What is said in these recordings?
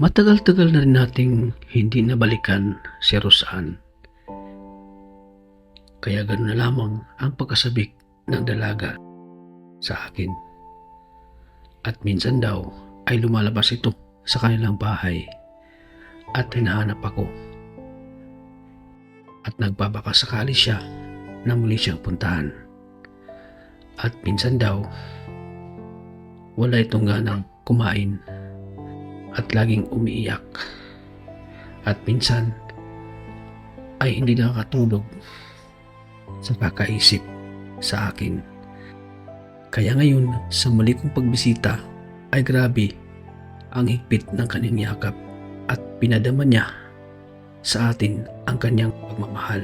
Matagal-tagal na rin nating hindi nabalikan si Rosan. Kaya gano'n na lamang ang pagkasabik ng dalaga sa akin. At minsan daw ay lumalabas ito sa kanilang bahay at hinahanap ako. At nagbabakasakali siya na muli siyang puntahan. At minsan daw wala itong ganang kumain at laging umiiyak. At minsan ay hindi nakakatulog sa kakaisip sa akin. Kaya ngayon sa muli kong pagbisita ay grabe ang higpit ng kanyang yakap at pinadama niya sa atin ang kanyang pagmamahal.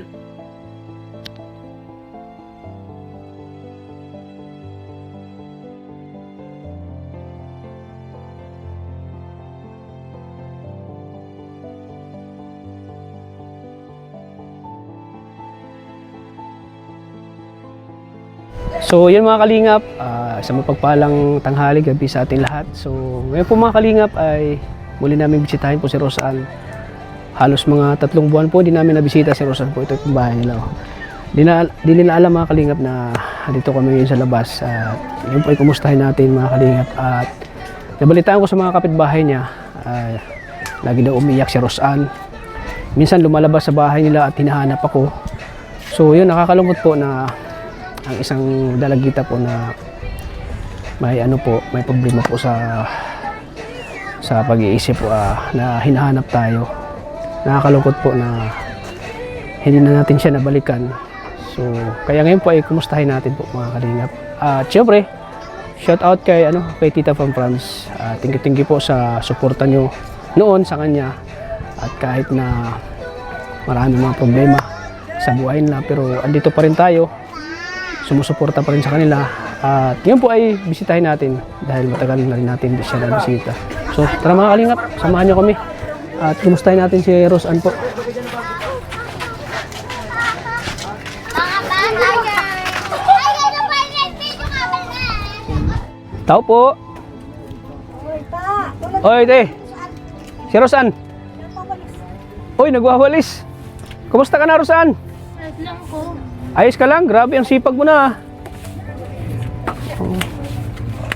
So yun mga kalingap, sa mapagpalang tanghali gabi sa ating lahat. So ngayon po mga kalingap ay muli namin bisitahin po si Rosan. Halos mga 3 buwan po hindi namin nabisita si Rosan po. Ito yung bahay nila. Di nila alam mga kalingap na dito kami ngayon sa labas. Yun po ay kumustahin natin mga kalingap. At nabalitaan ko sa mga kapitbahay niya, lagi daw umiyak si Rosan. Minsan lumalabas sa bahay nila at hinahanap ako. So yun, nakakalungkot po na ang isang dalagita po na may may problema po sa pag-iisip po, na hinahanap tayo. Nakakalungkot po na hindi na natin siya nabalikan. So kaya ngayon po ay kumustahin natin po mga kalingap. At syempre shout out kay Tita from France. Thank you po sa suporta nyo noon sa kanya, at kahit na marami mga problema sa buhay nila, pero andito pa rin tayo, sumusuporta pa rin sa kanila. At yun po ay bisitahin natin dahil matagal na rin natin siya na bisita. So tara mga kalingap, samahan nyo kami at kumustahin natin si Rosan po. Tao po. Oy te, si Rosan. Oy, nagwawalis. Kumusta ka na, Rosan? Ayos lang ko. Ayos ka lang? Grabe ang sipag mo na.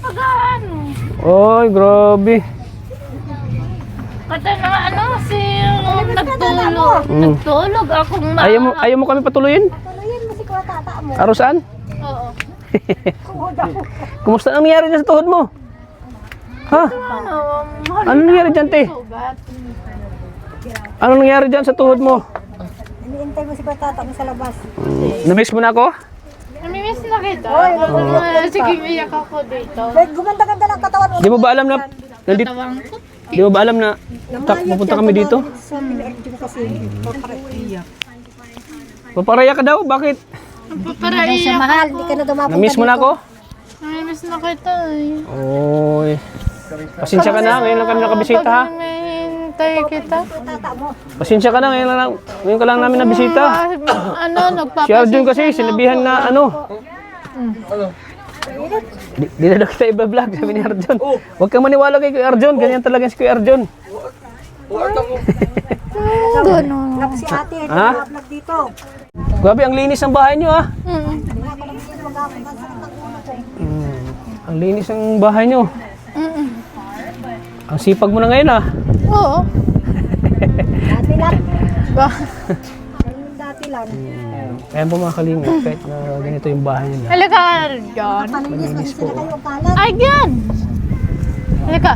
Pagano? Oy, grabe. Kata na si nagtulog. Nagtulog akong Ayaw mo kami patuloyin? Patuloyin mo si kuya tata mo. Rosan? Oo. Kumusta ang nangyari dyan sa tuhod mo? Ha? Ano nangyari dyan, te? Ano nangyari dyan sa tuhod mo? Iniintay mo si kuya tata mo sa labas. Namiss mo na ako? Namimiss na kita. Sige, iyak ako dito. Gumanda-ganda lang katawan mo. Di mo ba alam na nandito? Tawang ko. Di mo ba alam na pupunta kami dito? Sa pinag-edyo kasi papariyak. Paparaya ka daw? Bakit? Paparaiyak Siya mahal, di ka na dumapunta. Namiss mo na ako? Namimiss na kita eh. Oy. Pasensya ka na, ngayon lang kami nakabisita ha. Namihintay kita. Tata mo. Pasensya ka na, ngayon ka lang namin nabisita. Nagpapasensya. Si Arjun kasi, sinabihan na Di na daw kita i-vlog, sabi ni Arjun. Huwag kang maniwala kay Kuya Arjun, ganyan talaga si Kuya Arjun. Ganun. Lap si ate, hindi Ha? mo vlog dito. Grabe, ang linis ng bahay niyo ha. Ang linis ng bahay niyo. Ang sipag mo na ngayon ha. Oo. Dati lang. Ba? Dati lang. Ayan po mga kalingap, kahit na ganito yung bahay nila. Halika, Arjun. Paninis kasi sila kayo kalat. Ay, yan! Halika.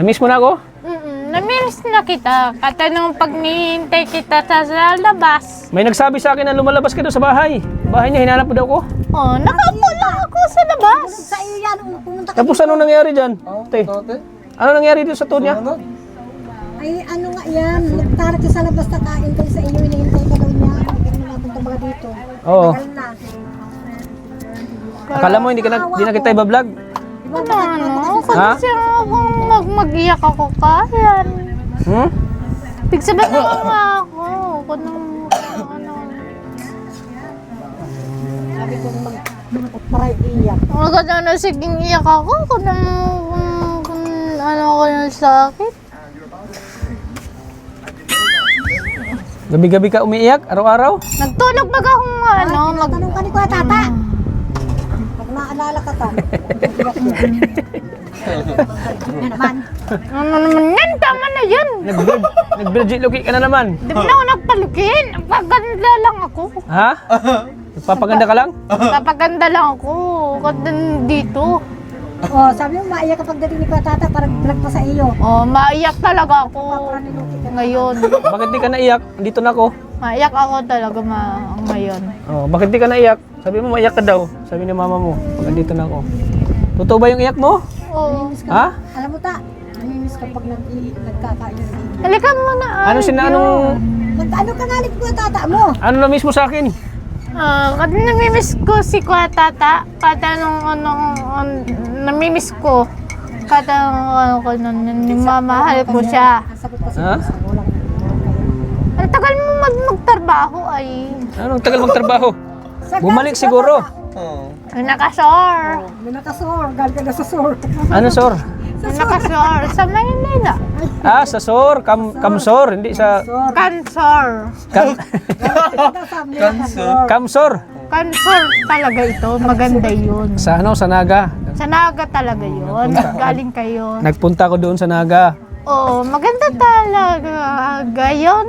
Namiss mo na ako? Namiss na kita. Kata nung pag nihintay kita sa labas. May nagsabi sa akin na lumalabas ka doon sa bahay. Bahay niya, hinanap mo daw ko. Oh, nakaupo lang ako sa labas. Sa iyo yan, pumunta ka. Tapos ano nangyari dyan? Te, ano nangyari doon sa tour niya? Ay, ano nga yan, nagtarat ka sa labas na kain kayo sa iyo, hinihintay ka daw niya. Hindi ka naman napunta mga dito. Oo. Tagal na. Akala mo hindi na kita i-vlog? Ano? Ha? Kasi akong mag-iyak ako kayan. Hmm? Tigsabihin mo nga ako. Sabi ko maray iyak. Maganda na siging iyak ako kung ano ko sakit. Gabi-gabi ka umiiyak, araw-araw? Nagtulog baga akong Tanong ka ni Kuya Tata. Pag naalala ka ta. Yan naman. Ano naman yan? Tama na yan. Nag-virgin luki ka na naman. Di ba na ako nagpalukin? Paganda lang ako. Ha? Nagpapaganda ka lang? Papaganda lang ako. Ganda dito. Oh, sabi mo maiyak kapag dating ni Kuya Tata parang vlog pa sa iyo. Oh, maiyak talaga ako. Ngayon. Bakit di ka naiyak? Dito na ako. Maiyak ako talaga ngayon. Oh, bakit di ka naiyak? Sabi mo maiyak ka daw. Sabi ni mama mo, pag andito na ako. Totoo ba yung iyak mo? Oo. Ha? Alam mo ta, namimiss kapag nagkakain ng iiyak. Halika muna. Ano anong Ano ka nga ni Kuya Tata mo? ano na mismo sa akin? Kasi namimiss ko si Kuya Tata. Kata namimiss ko. Kata mamahal ko siya. Ang sagot kasi Ha? walang Ang tagal mo magtrabaho ay. Anong tagal magtrabaho? Sa Bumalik si Kuya siguro. Tata. Nakasor. May nakasor, galing ka na sa sor. Ano sor? Nakasor. Sa Maynila. Sa sor, kamsor, hindi sa Kansor. kamsor. Kansor talaga ito. Maganda yun. Sa sa Naga. Sa Naga talaga yun. Galing kayo. Nagpunta ko doon sa Naga. Oo, maganda talaga yun.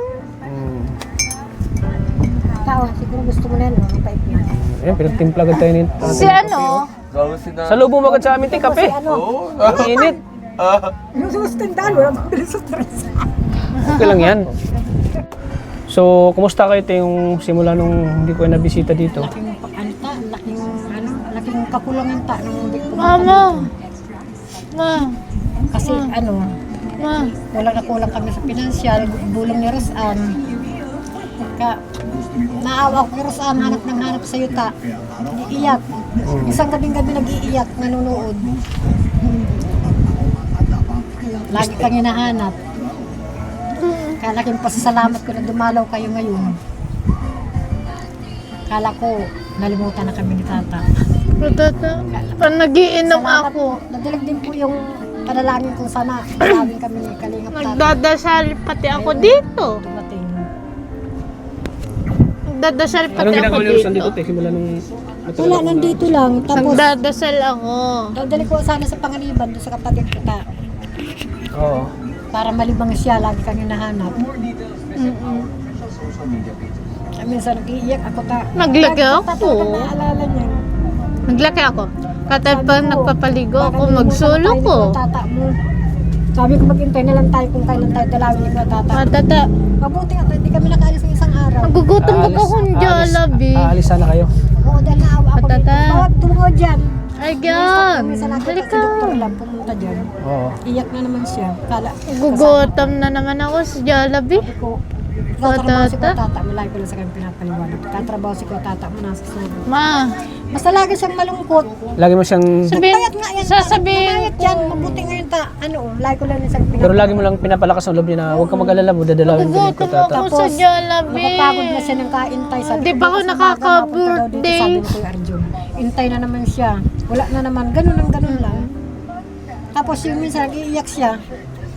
Tao, siguro gusto mo na yan, no? Mapait mo. Eh, pinagtimpla agad tayo nito. Si ano? Sa lubo mo agad sa amin, kape. Si ano? Ang init. Yung sustindahan, walang mabilis sa stress. Okay lang yan. So, kumusta kayo ito yung simula nung hindi ko nabisita dito? Laking laking kakulangan ta nung hindi ko Mama. Ma. kasi Ma. kulang na kulang kami sa pinansyal, bulong ni Rosan. Naawa ko kay Rosan, hanap sa yuta. Iiyak. Isang gabi nag-iiyak, nanonood. Lagi kang hinahanap. Kala ko yung pasasalamat ko na dumalaw kayo ngayon. Kala ko, nalimutan na kami ni Tata. Tata. Nag-iinom ako. Nadilag din po yung panalangin kung sana maraming kami ni Kalingap Tata. Nagdadasal pati ako dito. Dumating. Nagdadasal pati Anong ako ginagawa ni Rosan dito, dito. te? Simula nung... Wala, nandito lang. Tapos, Nagdadasal ako. dali ko sana sa Panganiban doon sa kapatid ko ta. Oo. Para malibang siya, lagi kang hinahanap. Minsan nag-iiyak ako ta. Naglaki ako. Talagang naalala niya. Naglaki ako. Kata pa Sabi ko, nagpapaligo baka ako, nalimutan magsulo na tayo ko. ni Kuya Tata mo. Sabi ko maghintay na lang tayo kung kailan tayo dalawin ni Kuya Tata. Tata. Mabuti nga, hindi kami nakaalis ng isang araw. Nagugutom ako kung Jollibee. Aalis sana kayo. Oo, dahil naawa ako Tata. dito. Bawat tumuho dyan. Ay, gan. Minsan nakita si Halika. doktor lang pumunta dyan. Oo. Iyak na naman siya. Kala, Nagugutom na naman ako sa Jollibee. sabi ko, tatrabaho si Kuya Tata. Tata. Malaki ko lang sa kanyang pinapaliwanag. Tatrabaho si Kuya Tata mo nasa solo. Ma, Basta lagi siyang malungkot. Lagi mo siyang... sabihin, Payat nga yan. sasabihin Payat yan. Mabuti ngayon ta. Lagi ko lang siyang Pero lagi mo lang pinapalakas ang loob niya na huwag ka mag-alala mo, dadalawin ko ni Nagugutom Kuya Tata. ako sa Jollibee. Napapagod na siya ng kaintay. Sabi Hindi ko, pa ako bukas na maga, mapunta daw dito, nakaka-birthday. Sabi ni Kuya Arjun. Intay na naman siya. Wala na naman. Ganun lang. Tapos yung minsan nag-iiyak siya.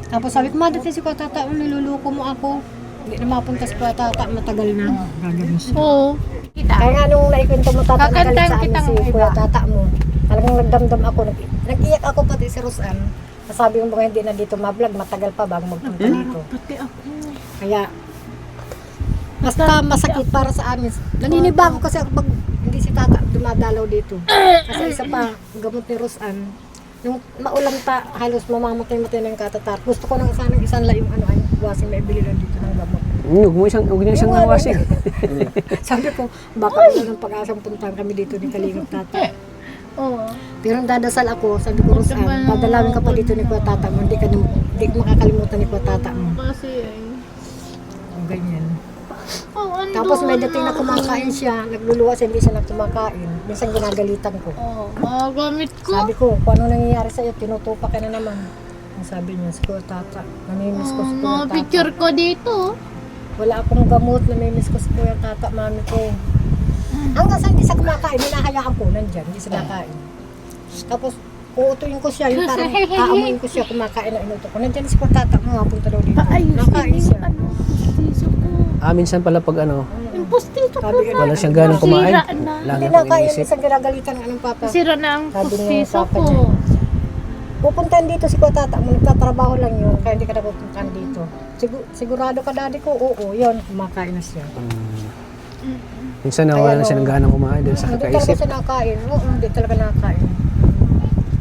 Tapos sabi ko, madating si Kuya Tata, niluluko mo ako. Hindi na mapunta si Kuya Tata, matagal na. Gagawin siya. Oo. Kita. Kaya nga nung naikwento mo Tata, Kakantahan nagalit sa amin kitang si iba. Kuya Tata mo. Talagang nagdamdam ako. Nag-iyak ako pati si Rosan. Sabi mo ba hindi na dito ma-vlog, matagal pa bago magpunta dito. Pati ako. Kaya, basta masakit para sa amin. Naninibago kasi ako pag hindi si Tata dumadalaw dito. Kasi isa pa, gamot ni Rosan. Nung maulam ta, halos mamamatay-matay ng katatar. Gusto ko nang sanang isang la yung ay wasing may bili lang dito ng gamot. Huwag niyo isang nawasing. Sabi ko, baka ano ng pag-asang puntahan kami dito ni Kalingap Tata. Oo. Pero ang dadasal ako, sabi ko, Rosan, dadalawin ka pa dito ni Kuya Tata mo. Hindi makakalimutan ni Kuya Tata mo. Kasi ay. Ang ganyan. Oh, ano? Tapos may dating na kumakain siya, nagluluwas, hindi siya nagkumakain. Minsan ginagalitan ko. Oh, magamit ko. Sabi ko, kung ano nangyayari sa'yo, tinutupak ka na naman. Ang sabi niya, si Kuya Tata, namimiss ko si Kuya Mga Tata. picture ko dito. Wala akong gamot, namimiss ko si Kuya Tata, mami ko. Hanggang sa hindi siya kumakain, hinahayaan ko, nandyan, hindi siya nakain. Tapos, uutuin ko siya, yung parang aamuin ko siya, kumakain na inuto ko. Nandiyan si Patata mo, mapunta daw dito. Nakain siya. Minsan pala pag ano, Yung postiso ko Sabi ko, wala siyang ganang kumain. Sira na. Lagi Hindi akong nakain, iniisip. isang ginagalitan ng anong papa. Sira na ang Sabi niya, postiso papa ko. niya. Pupuntahan dito si Patata mo, nagtatrabaho lang yun, kaya hindi ka na pupuntahan dito. Sigurado ka daddy ko, oo, yun, kumakain na siya. Minsan nawala na siya ng ganang kumain dahil sa Hindi talaga kakaisip. siya nakain, oo, hindi talaga nakain.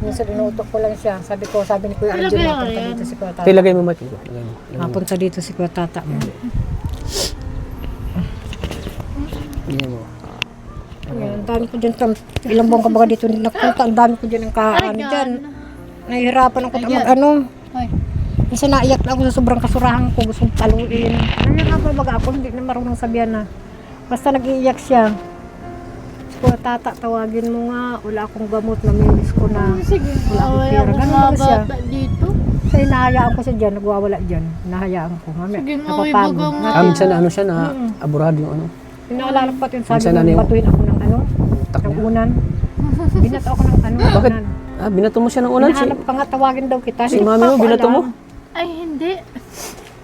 Minsan inuutok ko lang siya, sabi ni Kuya Arjun, Talaga mapunta yan. dito si Kuya Tata. Tilagay mo Mike. Lagay mo. Mapunta dito si Kuya Tata mo. Ganyan mo. Ayan, ang dami ko dyan, ilang buwan ka ba dito nagpunta, ang dami ko dyan ang kaano dyan. Nahihirapan ako mag-ano. Ay. Minsan naiyak na ako sa sobrang kasurahan ko, gustong paluin. Ano nga ba baga ako, hindi na marunong sabihan na. Basta nag-iiyak siya. Kuya Tata, tawagin mo nga, wala akong gamot, namilis ko na. Sige, Wala akong wala pera. akong Ganun ba siya? mabata dito. Kasi nahayaan ko siya dyan, nagwawala dyan. Nahayaan ko. Mamaya, Sige, mauwi napapagod. baga nga. Minsan na ano siya na aburado yung ano. Inaalala ko pati yung sabi Minsan mo, ano yung- batuin ako ng ano, Utak ng niya. unan. Binato ako ng ano, Bakit? unan. Binato mo siya ng unan. Hinahanap pa nga, tawagin daw kita. Si Hindi mami pa mo, ako binato alam. mo? Ay, hindi.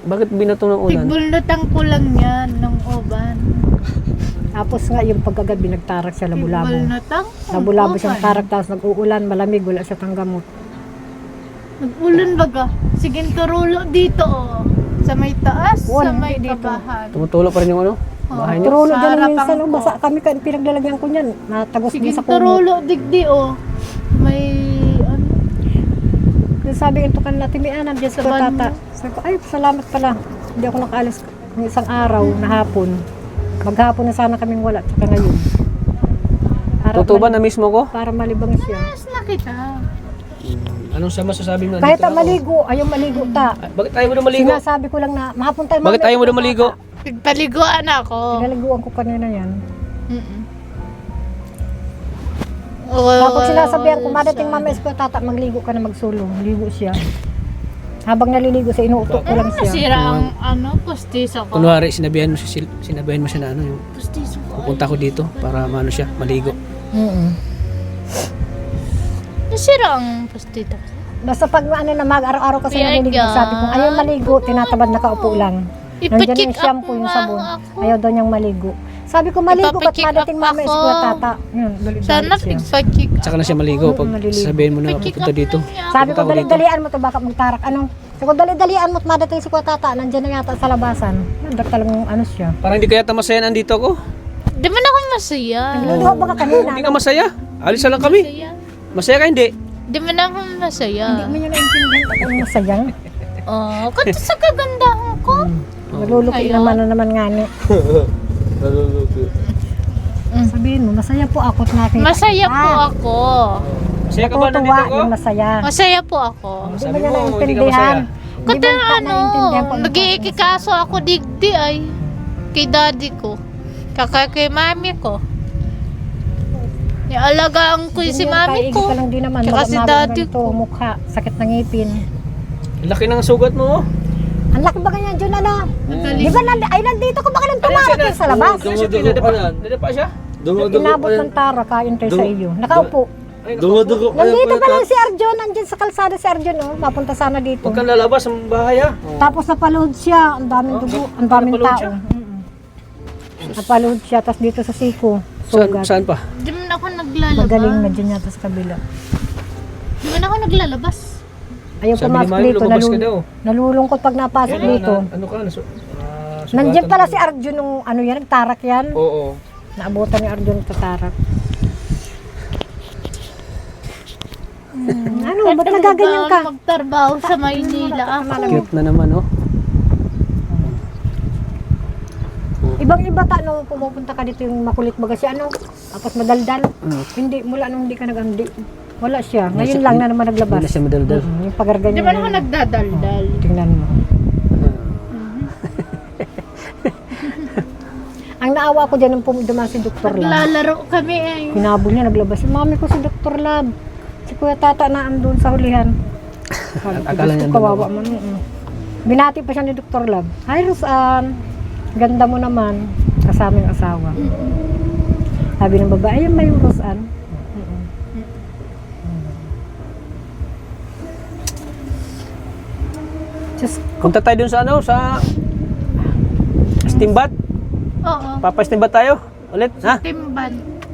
Bakit binato ng unan? Tigbulutan ko lang yan ng oban. Tapos nga yung pagkagabi nagtarak siya labo-labo. Tigbulutan? Labo-labo siyang tarak, tapos nag-uulan, malamig, wala siya tanggamot. Nag-ulan baga. Sige, turulo dito oh. Sa may taas, sa Wala, may hindi dito. kabahan. Tumutulo pa rin yung ano? Bahay niyo? Turulo Sa dyan harapan minsan, ko. basa kami, pinaglalagyan ko niyan, natagos Sige, din sa kumot. turulo digdi oh. May ano. Yung sabi ito kanila, timianan dyan sa Sa banyo. Tata. Sabi ko, ay, salamat pala. Hindi ako nakaalis ng isang araw na hapon. Maghapon na sana kaming wala, tsaka ngayon. Para Totoo ba na mismo ko? Para malibang siya. Mas na kita. Anong sa masasabi mo? Kahit ang maligo, ayaw maligo ta. Bakit ayaw mo na maligo? Sinasabi ko lang na, mapunta Bakit ayaw mo na maligo? Pagpaliguan ako. Pinaliguan ko kanina yan. Mm-mm. Tapos sinasabihan ko, madating mamaya ko, Tata, magligo ka na magsulong. Ligo siya. Habang naliligo siya, inuutok ko lang siya. Masira ang ano, postiso ko. Kunwari, sinabihan mo siya na ano, yung Postiso ko. pupunta ko dito para maano siya, maligo. Nasira ang postiso ko. Basta pag ano na araw-araw kasi Kaya naliligo, yan. sabi ko, ayaw maligo, tinatabad nakaupo lang. Nandiyan Ipacheck yung shampoo, up yung nga sabon. ako. Ayaw daw niyang maligo. Sabi ko, maligo, ba't Ipapacheck madating up mamaya ako. ko, Tata? Yun, Sana dalit-dalit siya. ipacheck up. Tsaka na siya maligo pag Maliligo. sabihin mo na Ipacheck pupunta up dito. lang niya. Sabi ko, Pupunta ko dito. dali-dalian mo to, baka magtarak. Anong? Sabi ko, dali-dalian mo at madating si Kuya Tata. Nandiyan na yata sa labasan. Nandiyan talagang ano siya. Parang hindi kaya masaya nandito ko. Di man ako masaya. Nagluluho ba ka kanina? Hindi ka masaya. Alis na lang kami. Masaya. Masaya ka hindi? Di man ako masaya. Hindi mo niya naintindihan ako masayang. Oh, kasi sa kagandahan ko. Maluluki Ayaw. naman nga ni. Sabihin mo, masaya po ako at nakita. Masaya po ako. Masaya ka ba nandito Natutuwa ko? yung masaya. Masaya po ako. Hindi Sabi mo niya mo, hindi ka naintindihan. masaya. Hindi Kata mo pa ano, naintindihan kung ano nag-iikikaso ako digdi ay kay daddy ko. Kaka kay mami ko. Nialagaan ko si mami ko. ka lang din naman. Tsaka si daddy ko. Mukha, sakit ng ngipin. Laki ng sugat mo. oh. Ang laki ba ganyan, Jun, ano? Magaling. Di ba, nandito ko ba ka lang tumarating sa labas? Nadapa siya? Inabot ng tara, kain tayo sa iyo. Nakaupo. Ay, Dumudugo pa Nandito yung pa lang si Arjun, nandyan sa kalsada si Arjun, oh. Papunta sana dito. Huwag kang lalabas ang bahay ah. Tapos napalood siya, ang daming dugo, ang daming napalood tao. siya? Napalood siya, tapos dito sa siko, Saan, sugat. saan pa? Di man ako naglalabas. Magaling na dyan yata sa kabila. Di man ako naglalabas. Ayaw Sabi ni pumasok Mami, dito, lumabas ka daw. nalulungkot pag napasok dito. Ano ka? Nandiyan pala si Arjun nung ano yan, nagtarak yan. Oo. Naabutan ni Arjun sa tarak. Ano, ba't nagaganyan ka? Magtrabaho sa Maynila ako. Cute na naman oh. Ibang-iba ta, nung pumupunta ka dito yung makulit baga siya, ano, tapos madaldal. Hindi, mula nung hindi ka nag-andi. Wala siya. Ngayon lang na naman Hindi na naglabas. siya madaldal. Yung pagarganyan. Di man ako nagdadaldal. Tingnan mo. Ang naawa ko dyan nung dumaan si Dr. Lab. Naglalaro kami eh. Hinabol niya, naglabas. Si mami ko si Dr. Lab. Si Kuya Tata na andun sa hulihan. Sabi ko, Akala Diyos niya ko, kawawa man. Binati pa siya ni Dr. Lab. Hi, Rosan. Ganda mo naman. Kasama yung asawa. Sabi ng babae, ayun ba yung Rosan? Diyos, Punta tayo dun sa ano, sa Steambat. Oo. Papa-steambat tayo. Ulit, ha? Timban.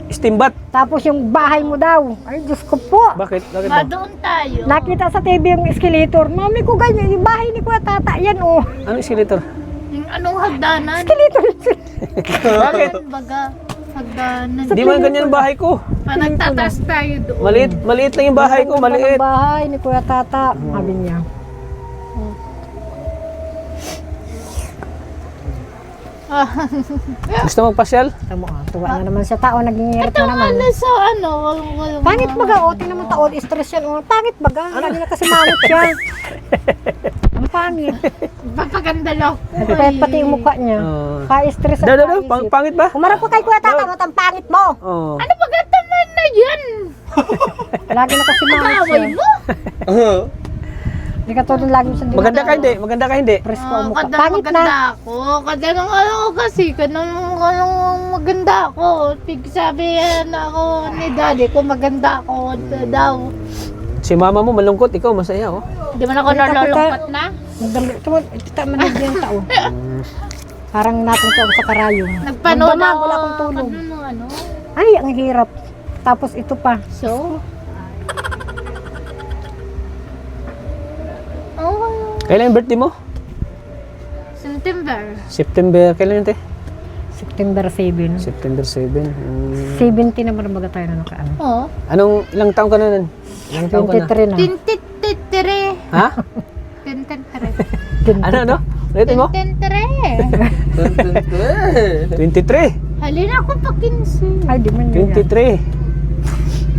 Steambat. tapos yung bahay mo daw. Ay, Diyos ko po. Bakit? Bakit daw? Doon tayo. Nakita sa TV yung escalator. Mami ko ganyan, yung bahay ni Kuya Tata, yan oh. Ano escalator? Yung anong hagdanan? Escalator. Bakit? Baga, hagdanan. Di man ganyan ang bahay ko. Nagtatas tayo doon. Maliit lang yung bahay ko, maliit. Ang bahay ni Kuya Tata, sabi niya. Gusto magpasyal? Tamo, tuwa na naman sa tao, nagingirap na naman. Ano sa ano? Walang Pangit baga, o, tingnan mo taon, stress yan. Oh. Pangit baga, lagi na kasi mangit siya. Ang pangit. Papaganda lang ko. Nagpayat pati yung mukha niya. Oo. Pa-stress Daw, at daw, daw. pa-isip. Pangit ba? Umarap ko kay Kuya Tata, no, ang pangit mo. Oo. Ano maganda na yan? Lagi na kasi mangit siya. Away mo? Hindi ka tulad lagi sa Maganda ka hindi? Maganda ka hindi? Presko ang mukha. Kada Pangit maganda na. ako. Kada nung ano ko kasi, kanang maganda ako. Sabi yan ako ni daddy ko, maganda ako daw. Si mama mo malungkot, ikaw masaya oh. Di man ako nalulungkot na. Tita man yung tao. Parang natin ko sa karayong. Nagpanood Nagdamag, ako. wala akong tulog. Ano? Ay, ang hirap. Tapos ito pa. So? Oh, Kailan yung birthday mo? September. September, kailan yun te? September 7. September 7. 70 naman ang baga tayo na nakaano. Oh. Anong, ilang taon ka na nun? Ilang taon ka na? 23 na. Tintititire. Ha? Tintitire. Ano? Ulitin mo? Tintitire. 23. Halina ko pa 15. Ay, di man yun. 23.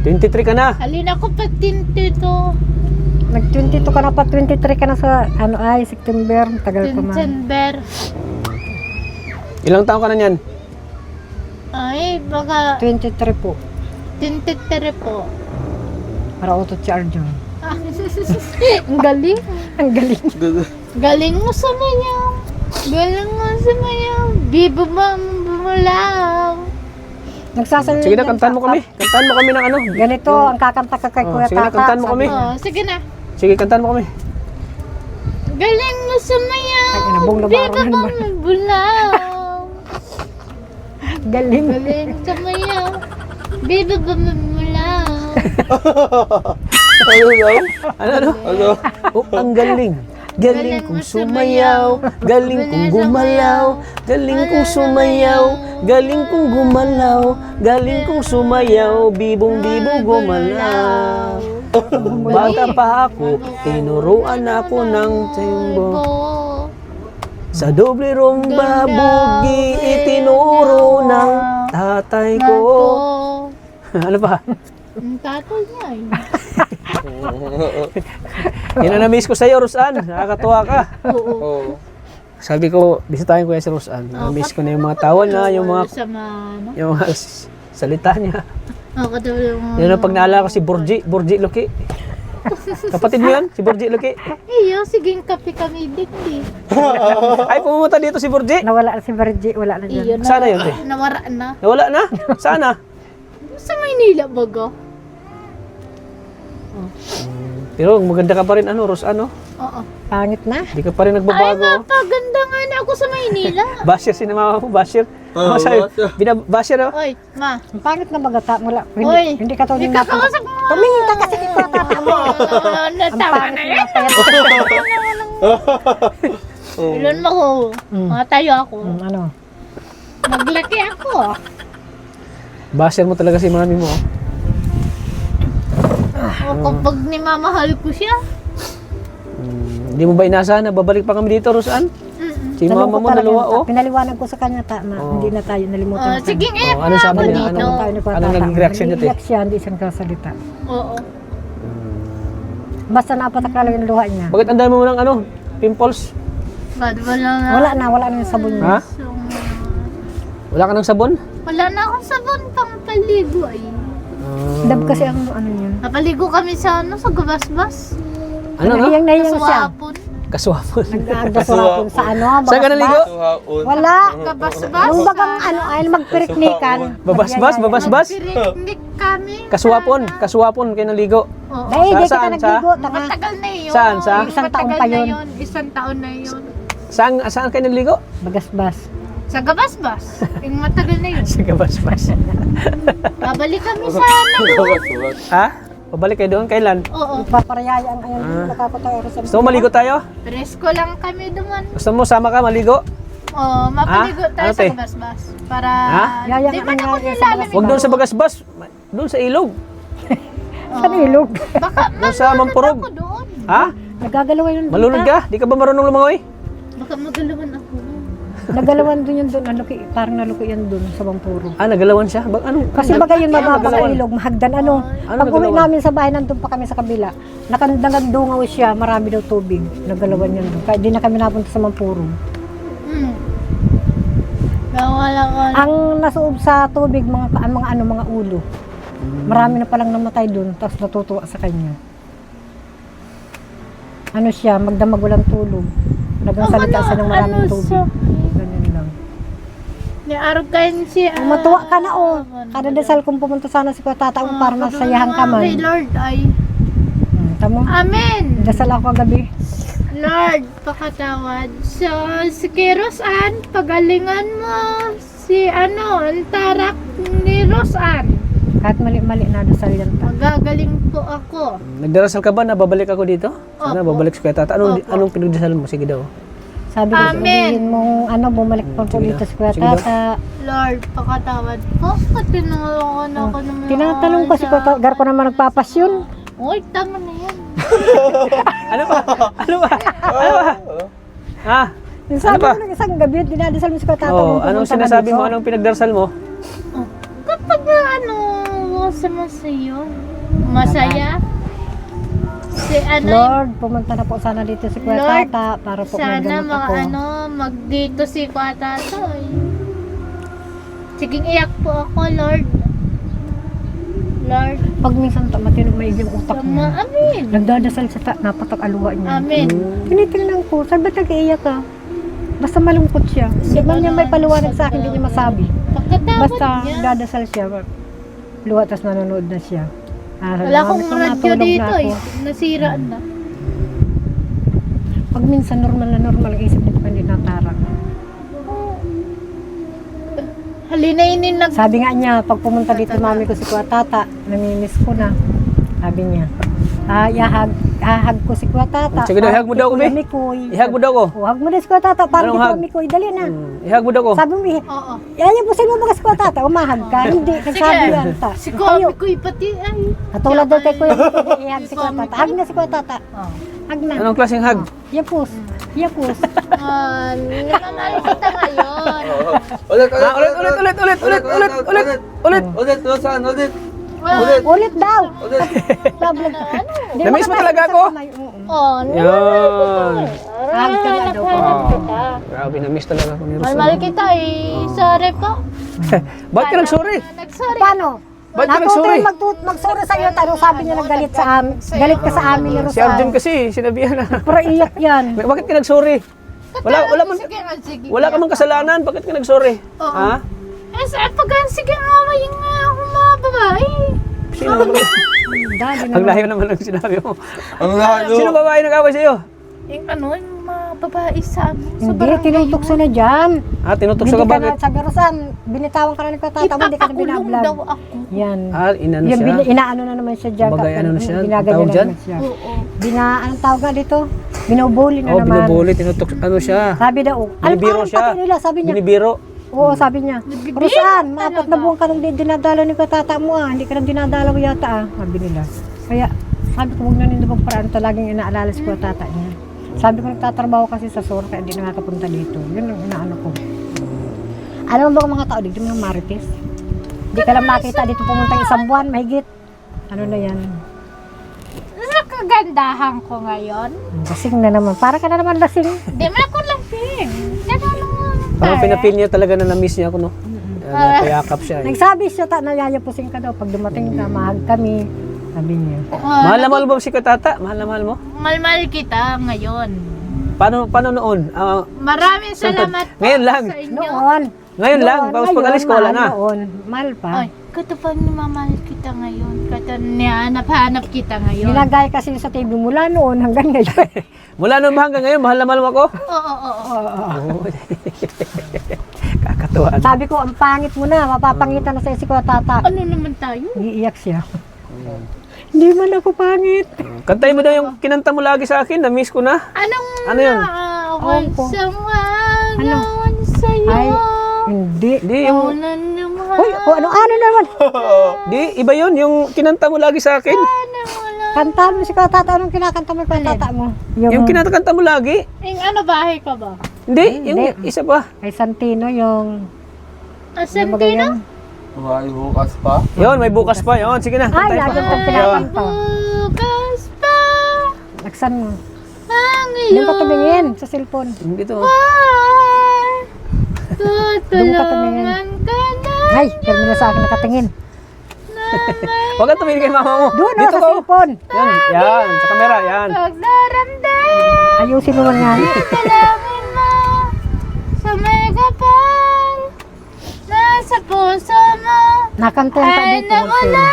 23 ka na. Halina ko pa 22. Nag-22 ka na pa, 23 ka na sa, ano ay, September. Tagal pa man. September. Ilang taon ka na niyan? Ay, baka 23 po. tintitire po. Para auto-charge yun. Ang galing. Ang galing. Galing mo sa mayaw. Galing mo sa mayaw. Bibo ba bumulaw. Nagsasalita. Sige na, kantahan mo kami. Kantahan mo kami ng ano. Ganito, ang kakanta ka kay Oh, Kuya sige na, Tata. kantahan mo kami. Oh, sige na. Sige, kantahan mo kami. Galing mo sa mayaw. Ay, inabong na ba Bibo ako ba naman? bumulaw. Galing. Galing sa mayaw. Bibo ba bumulaw. Ano? Oh, ang galing. Galing kong sumayaw, galing kong gumalaw, galing kong sumayaw, galing kong gumalaw, galing kong sumayaw, bibong-bibong gumalaw. Bata pa ako, tinuruan ako ng timbo. Sa doble rumba, bugi, itinuro ng tatay ko. Ano pa? Ang tatay niya eh. Yan ang na-miss ko sa'yo, Rosan. Nakakatuwa ka. Oo. Sabi ko, bisitahin ko yan si Rosan. Na-miss ko na yung mga tawa na, yung mga salita niya. Yan ang pag naalala ko si Borji Luki. Kapatid mo yan, si Borji Luki. Iyo, siging kape kami dikti. Ay, pumunta dito si Borji. Nawala na si Virgie, wala na dyan. Iyo, Sana yun, te? nawara na. Nawala na? Sana? Sa Maynila baga? Pero maganda ka pa rin, ano, Ros, ano? Oo. Pangit na. Hindi ka pa rin Ay, nagbabago. napaganda nga na ako sa Maynila. Basher si mama mo, basher. Oo, basher. Basher, oh. Oy, ma. Ang pangit na bagata mula. Oy, Hindi ka tulad Hindi natin. ka kausap mo. Tumingin ka kasi kay Kuya Tata mo. Ang Natawa pangit na na yan. payat. Ilan mo ko. Mga tayo ako. Ano? Maglaki ako. Basher mo talaga si mami mo. O kapag nimamahal ko siya. Hindi mo ba inasahan na babalik pa kami dito, Rosan? Si mama mo dalawa, oh. Pinaliwanag ko sa kanya, tama. Hindi na tayo nalimutan. Sige nga, Oh, ano sabi ako niya? dito. Ano naging reaction niya, te? Nag-iiyak siya, hindi siyang kasalita. Oo. Basta napatakala yung luha niya. Bakit ang dami mo ng ano, pimples? Bad, wala na. Wala na yung sabon niya. Ha? Wala ka ng sabon? Wala na akong sabon pang paligo ay. Dab kasi ang ano niya. Napaligo kami sa sa gabasbas. Ano, no? Nahiyang Sa siya. wapon. Kaswapon. Nag-aagdasura sa ano, Saan ka naligo? Wala. Kabasbas. Yung bagang ano, ay magpiriknikan. Babasbas, babasbas. Piriknik kami. Kaswapon kayo naligo. Oo. Dahil di ka Saan? nagligo. Tanga. Matagal na yun. Saan? Sa? Isang taon Matagal pa na yun. Isang taon na yun. Saan kayo naligo? Bagasbas. Sa Gabasbas. Yung matagal na yun. Sa Gabasbas. Babalik kami sa ano. Ha? Pabalik kayo doon? Kailan? Oo. Paparayaya ang ayun. Nakapatay sa Gusto mo maligo tayo? Presko lang kami duman. Gusto mo sama ka maligo? Oo, mapaligo tayo Ano, sa te? Gabasbas. Para Ha? Yaya di ka ba nga ako sa nilalim? Huwag doon sa Bagasbas. Doon sa ilog. Sa ilog. Baka Doon sa malunod Mampurog. ako doon. Ha? Nagagalawan yun. Malunod ka? Di ka ba marunong lumangoy? Baka magalawan ako. Nagalawan doon yun doon. Parang naluki yan doon sa Bampuro. Ah, nagalawan siya? Ano? Kasi bagay yun mababa sa nagalawan? ilog, mahagdan ano. Ano Pag uwi nagalawan? namin sa bahay, nandun pa kami sa kabila. Nakandungaw siya, marami daw tubig. Nagalawan yan doon. Kaya di na kami napunta sa Mampuro. Nawala ko. Ang nasuob sa tubig, mga ulo. Marami na palang namatay doon, tapos natutuwa sa kanya. Ano siya, magdamag walang tulog. Nagsalita siya ng maraming tubig. Ganyan lang. Niarugkan siya. Matuwa ka na oh. Kada dasal kung pumunta sana si Tata para masayahan ka man. Kay Lord ay. Tamo, Amen. dasal ako kagabi. Lord, pakatawad. So, si Rosan, pagalingan mo. Si ang tarak ni Rosan. Kahit mali-mali na dasal yan ta. Magagaling po ako. Nagdarasal ka ba na babalik ako dito? Sana Opo. babalik si Kuya Tata. Opo. Anong pinagdasal mo? Sige daw. Sabi ko, Amen. sabihin mong bumalik pa po Sige dito na. si Kuya Sige na. Tata. Lord, pakatawad po. At tinanong ako ng mga Tinatanong ko si Kuya Tata, gar ko naman nagpapasyon. Uy, tama na yan. Ano ba? Ano ba? Ano ba? Ha? Yung sabi Ano ba? mo ng isang gabi, dinadasal mo si Kuya Tata. Oh, nung anong pumunta ka sinasabi dito. mo? Anong pinagdarasal mo? Oh, kapag masaya, si Lord, pumunta na po sana dito si Kuya Lord, Tata para po sana magamot ako. magdito si Kuya Toy. Sige, iyak po ako, Lord. Lord, Pag minsan matinog may yung utak sama, niya. amin. Nagdadasal sa napatag-aluwa niya. Amin. Tinitingnan ko, saan ba't nag-iiyak ka? Basta malungkot siya. Di man niya may paliwanag sa akin, hindi niya masabi. Pagkatawad Basta niya. dadasal siya. Luwa, tas nanonood na siya. Wala akong Mami, radyo natulog na dito ako. Nasira na. Pag minsan normal ang isip niya, hindi natarang. Halinainin nag... Sabi nga niya, pag pumunta dito mami ko si Kuya Tata, namimiss ko na. Sabi niya, ihahag ko si Kuya Tata. Sige daw, ihag mo daw ako, be. Ihag mo daw ako. Hag mo na si Kuya Tata, para Anong di ko hag? Mikoy, dali na. Ihag mo daw ako. Sabi mo, Oo. yayan po sino mga si Kuya Tata, umahag ka. Hindi, nagsabi yan ta. Si Komi ko'y pati ay. Katulad daw kay Kuya Mikoy, ihag si Kuya Tata. Hag na si Kuya Tata. Hag na. Anong klaseng hag? Yapos. Yapos. Nanalo kita ngayon. Ulit. Ulit daw. Sabi lang. Di Namiss mo talaga ako? Oh, Yan. Hag ka na daw. Grabe, na-miss talaga ako ni Rosa. Mahal kita eh. Sorry po. Ba't ka nag-sorry? Nag-sorry. Paano? Ba't ka Natuto nag-sorry? yung mag-sorry sa'yo, tanong sabi niya nagalit sa amin. Galit ka sa amin ni Si Arjun Rosal. kasi, sinabihan na. Pero iyak yan. Bakit ka nag-sorry? Wala man, Sige nga, sige. wala ka mang kasalanan. Bakit ka nag-sorry? Oo. Ha? Eh, pag sige nga, yung ako mga babae. Sino ba? Dali Ang na. layo naman ng sinabi mo. Ang lalo. Sino babae nag-away sa'yo? Yung yung mga babae sa amin. Sa Hindi, barangay tinutukso na dyan. Ah, tinutukso ka Hindi ka na, bakit? sabi Rosan, binitawan ka na ni Katata mo, hindi ka na Ipapakulong daw binablog. ako. Yan. Ah, inano Yan, siya? inaano na naman siya dyan. Bagay, ano na siya? Ginaganyan Tawag na dyan? naman siya. Oo. Anong tawag nga dito? Binubuli na Oh, naman. binubuli, tinutukso. Ano siya? Sabi daw, Binibiro siya. pati nila, sabi niya. Binibiro. Oo, sabi niya. Nagbibiro Rosan, talaga. maapat na buwan ka nang dinadalaw ni Katata mo ah. Hindi ka nang dinadalaw yata ah. Sabi nila. Kaya, sabi ko, huwag na nito magparaan. Talagang inaalala si Katata niya. Sabi ko, nagtatrabaho kasi sa SOR, kaya hindi nakakapunta dito. Yun ang inaano ko. Alam mo ba ang mga tao dito, mga marites? Hindi ka lang makita dito pumunta isang buwan, mahigit. Ano na yan? Nakagandahan ko ngayon. Lasing na naman. Para ka na naman lasing. Di man ako lasing. Ganun naman. Parang pinapil niya talaga na na-miss niya ako, no? Napayakap siya. Eh. Nagsabi siya, nayayapusing ka daw. Pag dumating ka, mahag kami. Sabi niya. Mahal na mahal mo ba si Katata? Mahal na mahal mo? Malmal kita ngayon. Paano noon? Maraming salamat po Ngayon lang. sa inyo. Noon. Ngayon lang, tapos pag-alis ko, wala na. Noon, mahal pa. Ay, kata pa namamahal kita ngayon. Kata nihanap-hanap kita ngayon. Nilagay kasi sa TV mula noon hanggang ngayon. Mula noon ba hanggang ngayon, mahal na mahal mo ako? Oo, oo, oo. Kakatuwa. Sabi ko, ang pangit mo na, mapapangitan na sa si Kuya Tata. Ano naman tayo? Iiyak siya. Hindi man ako pangit. Kantay mo daw yung kinanta mo lagi sa akin, na-miss ko na. Anong Ano yun? naawal Opo. sa ngayon sa'yo? Ay, hindi. Di, yung, Una naman. Uy, ano naman? di, iba yun, yung kinanta mo lagi sa akin. Kantahan mo si Kuya Tata. Anong kinakanta mo Kuya Tata mo? Yung kinakanta mo lagi. Ano, bahay ka ba? Hindi, yung Hindi. isa pa. Ay, Santino yung... Asan yung magayon. May bukas pa. Yun, may bukas pa. Yun, sige na. Ay, Kantay pa. lagi kong Yun. kinakanta. Bukas pa Laksan mo. ang Doon ka tumingin sa cellphone. Dito. iyong tutulungan ka na Ay, pero mo na sa akin nakatingin. Huwag kang tumingin kay mama mo. Doon Dito sa ko. cellphone. Yan, sa kamera, yan. pagdaramdam. Ayusin mo man yan. Dalangin mo sa may kapal nasa puso mo Nakantenta ay dito. nawala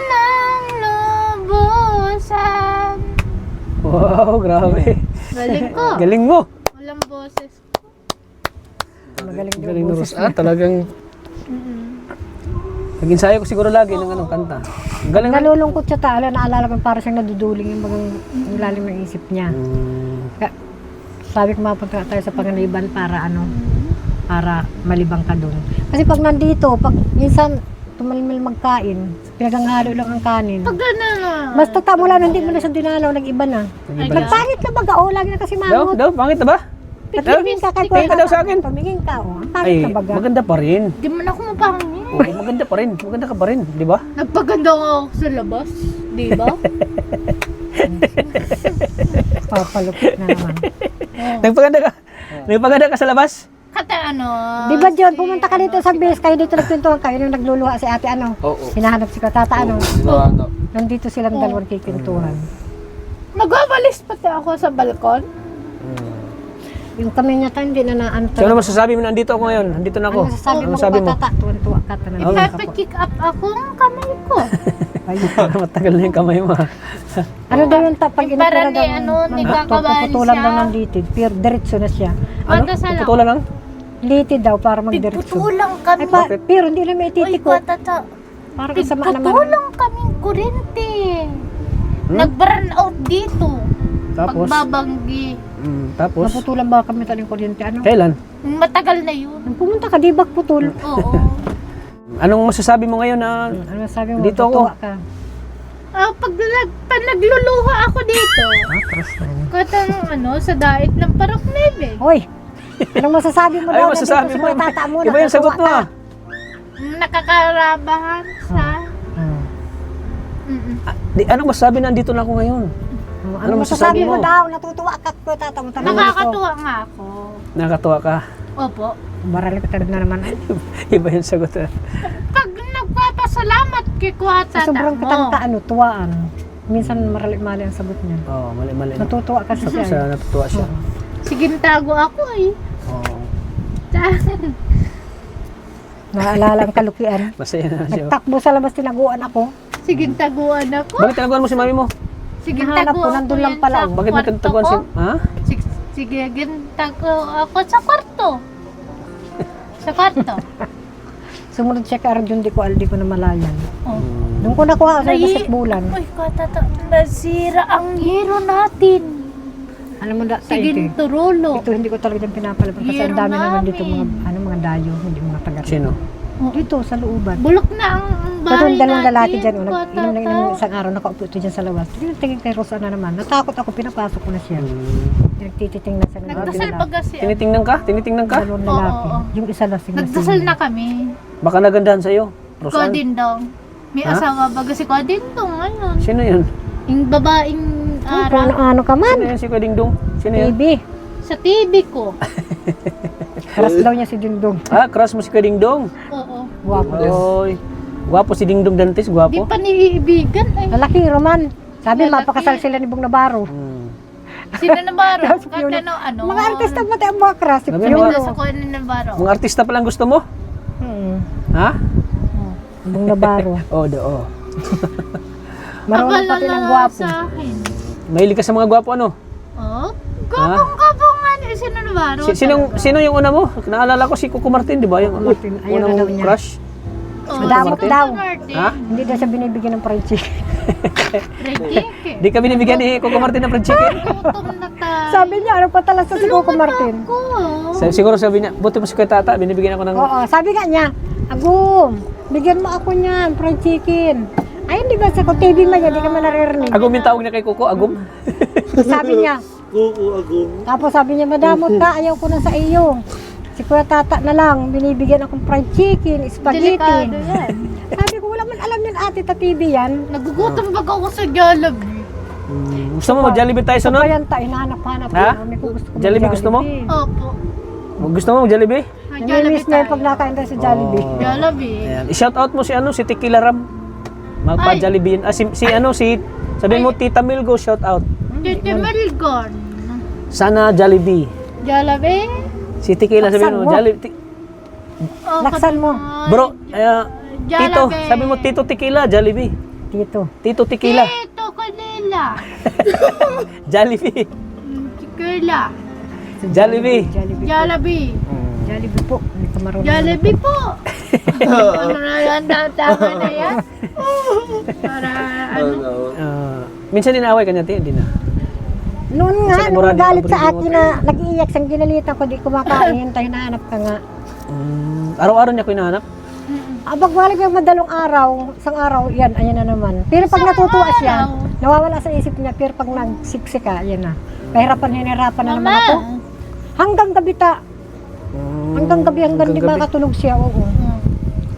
ng lubusan. Wow, grabe. Galing ko. Galing mo. Walang boses. Magaling din Galing ang mo, boses Ros. Talagang... Nag-ensayo ko siguro lagi ng anong kanta. Ang galing mo. Nalulungkot siya talo, naalala ko para siyang naduduling yung bagang yung lalim ng isip niya. Kaya, sabi ko mapunta tayo sa Panganiban para malibang ka doon. Kasi pag nandito, pag minsan tumalmil magkain, pinaganghalo lang ang kanin. Pag gano'n. Mas tatamula, hindi mo na siya dinalaw, nag-iba na. Nagpangit na baga, o lagi na kasi Daw, mangot. pangit na ba? Tumingin ka kay Tingin ka daw sa akin. Tumingin ka, o. Ang Ay, pangit na baga. maganda pa rin. Di man ako mapangit. Oo, maganda pa rin. Maganda ka pa rin, di ba? Nagpaganda ako sa labas. Di ba? Papalupit na naman. Nagpaganda ka. Nagpaganda ka sa labas. Kata ano. Di ba John, pumunta ka dito sa base, kayo dito nagpintuhan kayo nung nagluluha si ate Oo. hinahanap si Katata Ano? nandito silang dalawang kipintuhan. Nagwawalis pati ako sa balkon. Yung kami niya tayo, hindi na naano So, ano masasabi mo? Nandito ako ngayon. Nandito na ako. Ano masasabi Ano mo sabi kung mo? Katata? Tuwan-tuwa ka talaga. Ipapakick up akong kamay ko. Matagal na yung kamay mo. ha? Ano daw yung pag Yung parang ni ano, ni kakabahan putulan daw siya. ng litid, pero diretso na siya. Ano? Magdasal ako. Putulan lang? Litid daw para magdiretso. Pigputulang kami. Ay pero hindi na may Uy, titiko. katata. Parang kasama naman. Pigputulang kaming kurente. Nag-burn out dito. Tapos? Pagbabanggi. Tapos? Naputulan ba kami taling kuryente? Ano? Kailan? Matagal na yun. Nung pumunta ka, di ba putol? Oo. Anong masasabi mo ngayon na Ano sabi mo? Dito ako. Tutuwa ka. Pag nagluluha ako dito, katang sa daet ng Parok Neve. Hoy! Anong masasabi mo Ay, daw? masasabi Nandito mo. si Tata mo. Iba yung sagot mo natutuwa ah. Nakakarabahan sa... ka. Mm-mm. Anong masasabi na andito na ako ngayon? Ano masasabi mo daw? Natutuwa ka ko Tata mo. Nakakatuwa nga ako. Nakakatuwa ka. Opo. Barali ka na naman. Iba yung sagot ah. Pag nagpapasalamat kay Kuya Tata Sobrang mo, katang tuwaan. Minsan mali ang sagot niya. Oo, mali. Natutuwa kasi Sa siya. natutuwa siya. sige tago ako eh. Oo. Naalala ang kalukian. Masaya na siya. Nagtakbo sa labas, tinaguan ako. Sige taguan ako. Bakit tinaguan mo si mami mo? Sige Nahanap tago ko, ako nandun lang yan pala sa ako. Bakit kwarto nagtaguan ko. si... Ha? Sige tago ako sa kwarto. Sa kwarto. Sumunod siya kay Arjun, di ko namalayan. Oh. Doon ko nakuha sa Ay, basikbulan. Uy, Kuya Tata, nasira ang hero natin. Alam mo da, Sige ito. turulo. Ito hindi ko talaga pinapalaban kasi ang dami naman dito mga dayo, hindi mga taga. Sino? Dito sa looban. Bulok na ang bahay Katong dalawang lalaki natin, dyan, Kuya inom na inom Tata. isang araw, nakaupo ito dyan sa lawas. Tingin kay Rosa na naman. Natakot ako, pinapasok ko na siya. Nagtititing na siya. Nagdasal pa kasi. Tinitingnan ka? Tinitingnan ka? Dalawang lalaki. Oo. Yung isa lasing Nagdasal na kami. Baka nagandahan sa'yo. Kuya Rosan? Dindong. May Ha? asawa baga si Kuya Dindong ngayon. Sino yun? Yung babaeng Kung araw ano ka man. Sino yun si Kuya Dingdong? Sino yun? Baby. sa TV ko. Karas daw niya si Dingdong. Ah, crush mo si Kuya Dingdong. Oo. Guwapo. Oy. Gwapo si Dingdong Dantes, Di gwapo. pa niibigan ay. Lalaki, Roman. Sabi, Lalaki. mapakasal sila ni Bong Navarro. Sino na baro? Tapos Kahit Piolo. ano. Mga artista pati ang bakra, si Sabi Piolo. Piolo. Sa kuha na baro. Mga artista palang gusto mo? Ha? Bung Navarro. Oo. Marunong pati ng gwapo. Sa akin. Mahilig ka sa mga gwapo ano? Oh, gabong nga. Sino na baro? Sino yung una mo? Naalala ko si Coco Martin, di ba? Yung Coco Martin, ayaw unang na daw niya. crush. Madamot Martin? daw. Ha? Hindi daw siya binibigyan ng fried chicken. Reggie. Di ka binibigyan ni Coco Martin ng fried chicken? Gutom na tayo. Sabi niya, ano pa talaga si Coco Martin? Siguro sabi niya, buti mo si Kuya Tata, binibigyan ako ng... Oo, sabi nga niya, Agum, bigyan mo ako niyan, fried chicken. Ay, hindi ba sa ko TV man niya, di ka man naririnig. Agum yung tawag niya kay Coco, Agum. Sabi niya, tapos sabi niya, madamot ka, ayaw ko na sa iyo. Si Kuya Tata na lang, binibigyan akong fried chicken, spaghetti. Delikado yan. Sabi ko, wala man alam yun ate, ta TV yan. Nagugutom ba ako sa Jollibee? Gusto mo mag-Jollibee tayo So, sunod? yan ta, hinahanap-hanap. Ha? May ko gusto ko Jollibee gusto mo? Opo. Gusto mo mag-Jollibee? Namimiss niya yung pag nakain tayo sa Jollibee. Oh. Jollibee. Ayan. I-shout out mo si Tequila Ram. Magpa-Jollibee yun. Sabihin mo Tita Milgo, shout out. Titi Melgon. Sana Jollibee. Jollibee? Si Tequila, sabihin mo, Laksan mo. Jollibee. Oh, Laksan mo. Bro, Tito, Jollibee. sabi mo Tito Tequila, Jollibee. Dito. Tito Tequila, Tito Kanila. Jollibee. Tequila. Jollibee. Jollibee. Jollibee. Jollibee po. Hindi ka marunong. Jollibee po. Ano na yan? Tama na yan? Para ano? Minsan inaaway ka niya, hindi na. Noon nga, Sa nung Morado, galit sa aburido mo akin na nag-iiyak sang ginalitan ko, di kumakain, tayo nahanap ka nga. Araw-araw niya ko hinahanap. Abag walag yung madalong araw, isang araw, yan, ayan na naman. Pero pag natutuwa siya, araw? nawawala sa isip niya, pero pag nagsiksika, yan na. Hinirapan na naman Mama. ako. Hanggang gabi ta, hanggang di makatulog siya, oo.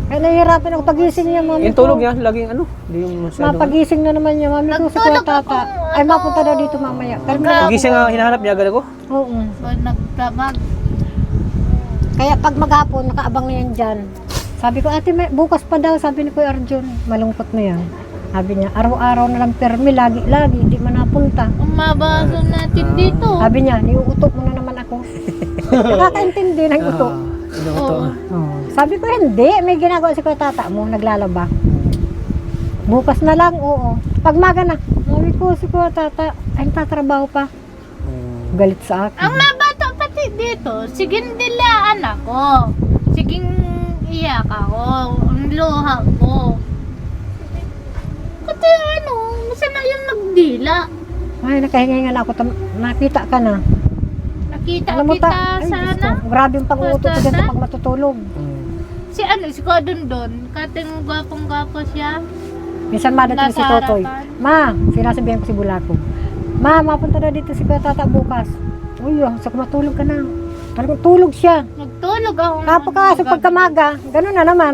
Kaya nahihirapan ako, pagising niya, mami Yung tulog niya, laging ano, hindi yung masyado. Mapagising na naman niya, mami ko sa Kuya Tata. Ay, mapunta daw dito mamaya. Pero Pagising nga, hinahanap niya agad ako. oo. Nagdamag. Kaya pag maghapon, nakaabang na yan dyan. Sabi ko, ate, bukas pa daw, sabi ni Kuya Arjun. Malungkot na yan. Sabi niya, araw-araw na lang permi, lagi-lagi, hindi man napunta. Umabaso natin dito. Sabi niya, niuutok mo na naman ako. Nakakaintindi ng utok. Oo. Sabi ko, hindi, may ginagawa si Kuya Tata mo, naglalaba. Bukas na lang, oo. Pag maga na, sabi ko si Kuya Tata, ay tatrabaho pa. Galit sa akin. Ang mabata pati dito, siging dilaan ako. Siging iyak ako. Ang luha ko. Kasi ano, masana yung nagdila. Ay, nakahinga na ako, nakita ka na. Nakita Alam mo kita ta, ay, sana. gusto, grabe yung pag-uutot ko dito Tata? pag matutulog. Si ano, si Kodondon. Kating gwapong-gwapo siya. Minsan madating si Nasa Totoy. harapan. Ma, sinasabihan ko si Bulako. Ma, mapunta na dito si Kuya Tata bukas. Uy, sa matulog ka na. Talagang tulog siya. Nagtulog ako. Kapakaso pagkamaga, gano'n na naman.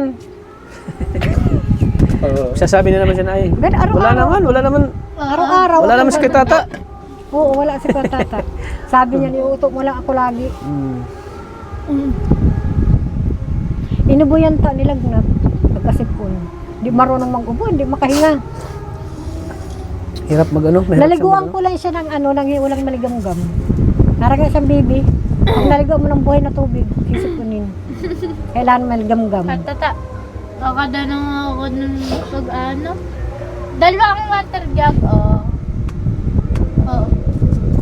Sasabi na naman siya na ay, Pero wala naman. araw-araw. Wala naman si Kuya Tata. Oo, wala si Kuya Tata. Sabi niya, niuutok mo lang ako lagi. Inubuyan ta, nilagnat. Pagkasipon. Hindi marunong mag-ubo, hindi makahinga. Hirap mag-ano. Naliguan ko lang siya ng ng ulang maligamgam. Naragay siyang baby. Pag naligaw mo ng buhay na tubig, sisipunin. Kailangan maligamgam. Tata. Kakada na nga ako nung pag ano. Dalawang water jug, oh. Oh.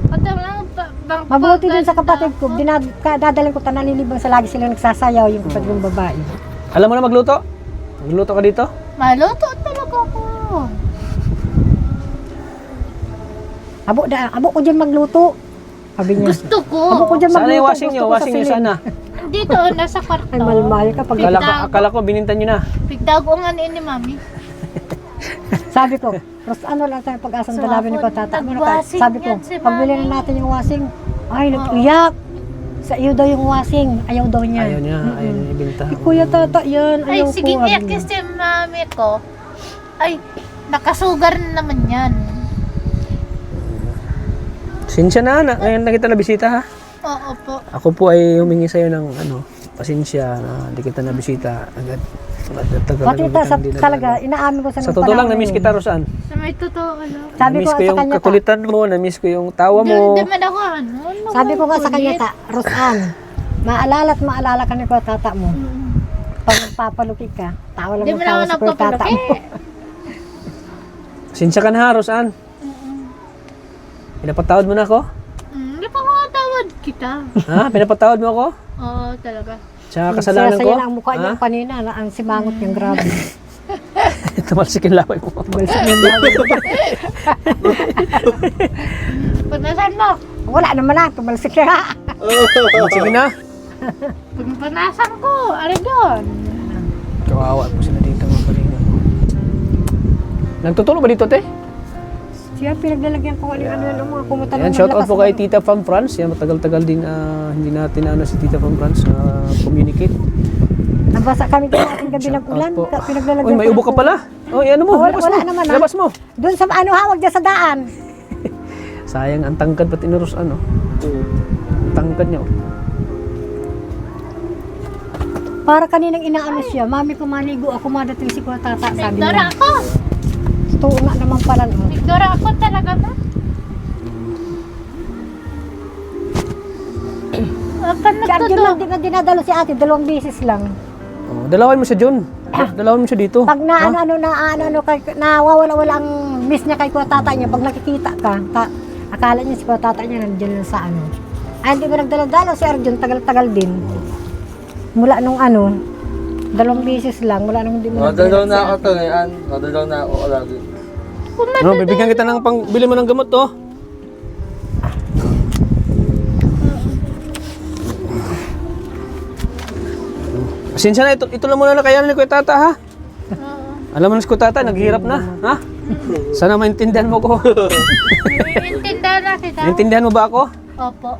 Kata lang, Mabuti din sa kapatid ko, dadalhin ko ta nalilibang sa lagi sila nagsasayaw yung kapatid ng babae. Alam mo na magluto? Magluto ka dito? Maluto talaga ako. Abo ko dyan magluto. Sabi niya. Gusto ko. Abo ko dyan magluto. Sana yung washing gusto nyo, ko sa washing nyo silid. sana. Dito, nasa kwarto. Ay, malmahal ka pag Akala ko binintan nyo na. Pigtag ko nga ni mami. sabi ko, Ros, ano lang tayo pag-asang Sa dalawin ni hapon, Patata. nag-washing Sabi ko, yan si pagbili Mami. na natin yung washing. Ay, nag-iyak. Sa iyo daw yung washing. Ayaw daw niya. Ayaw niya, ayaw niya ibinta. Eh, Kuya Tata, yan. Ay, Ayaw sige, ko. iyak kasi mami ko. Ay, nakasugar na naman yan. Sinsya na, ngayon na kita nabisita ha. Oo po. Ako po ay humingi sa'yo ng pasensya na hindi kita nabisita agad. Pati talaga, inaamin ko Sa totoo lang, na-miss kita, Rosan. Sa may totoo, Sabi Na-miss ko ko sa yung kanya, kakulitan mo, na-miss ko yung tawa mo. Hindi man ako, ano? sabi ko nga sa kanya, Rosan, maalala at maalala ka ni ko tata mo. Pag nagpapaluki ka, tawa lang Hindi mo man ako tawa sa ko tata nagpapaluki. mo. Sinsya ka na ha, Rosan. Pinapatawad mo na ako? Hindi pa makatawad kita. Ha? Pinapatawad mo ako? Oo, talaga. Sa kasalanan ko? Saya ang mukha niya kanina, ang simangot niyang grabe. Tumalsik yung laway mo. Balsik niya grabe. Punasan mo. Wala naman na, tumalsik na. Sige na. Punasan ko. Ari doon. Kawawa po sila dito mga kalinga. Nagtutulog ba dito, te? Siya pinaglalagyan ko ano mga kumutan. Yan, shout out po kay Tita from France. Yan, matagal-tagal din hindi natin si Tita from France communicate. Nabasa kami din natin gabi ng ulan. po. Pinaglalagyan Uy, may ko ubo ng ka pala. Oh, ano mo? Wala- Labas wala mo. naman, ha? Labas mo. doon sa ano hawag dyan sa daan. Sayang, ang tangkad pati ni Ros, ano? Ang tangkad niya, oh. Para kaninang inaano siya, mami kumanigo ako madating si Kuya Tata, sabi Nagdora niya. ako. Totoo nga naman pala no. Nagdora ako talaga ba? Si Arjun lang din na dinadalo si ate, 2 beses lang. Oh, dalawin mo siya, John. Dalawin mo siya dito. Pag na nawawala-wala ang miss niya kay Kuya Tata niya, pag nakikita ka, akala niya si Kuya Tata niya nandiyan lang sa ano. Ay, hindi ba nagdala-dalo si Arjun, tagal-tagal din. Mula nung 2 beses lang, mula nung hindi mo Madalaw na ako to ngayon. Madalaw na ako lagi. Ano, bibigyan kita ng bili mo ng gamot, oh. Pasensya na, ito lang muna na kaya ni Kuya Tata, ha? Alam mo na si Kuya Tata, naghihirap na, ha? Sana maintindihan mo ko. Naiintindihan na kita. Naintindihan mo ba ako? Opo.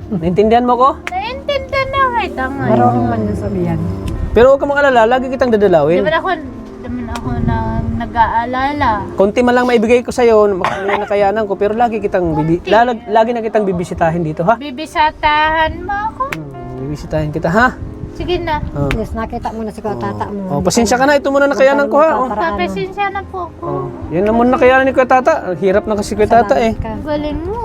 Naintindihan mo ko? Naiintindihan na kita ngayon. Marunong man yun sabihan. Pero huwag ka mag-alala, lagi kitang Di dadalawin. ba ako na nag-aalala? Konti man lang maibigay ko sa'yo, makakaya nakayanan ko, pero lagi lagi na kitang bibisitahin dito, ha? Bibisatahan mo ako? Bibisitahin kita, ha? Sige na. Oh. Yes, nakita mo na si Kuya Tata mo. Oh, pasensya ka na, ito muna nakayanan ko, ha? Oh. Papasensya na po ako. Oh. Yan na muna nakayanan ni Kuya Tata. Hirap na kasi Kuya Tata, eh. Galing mo.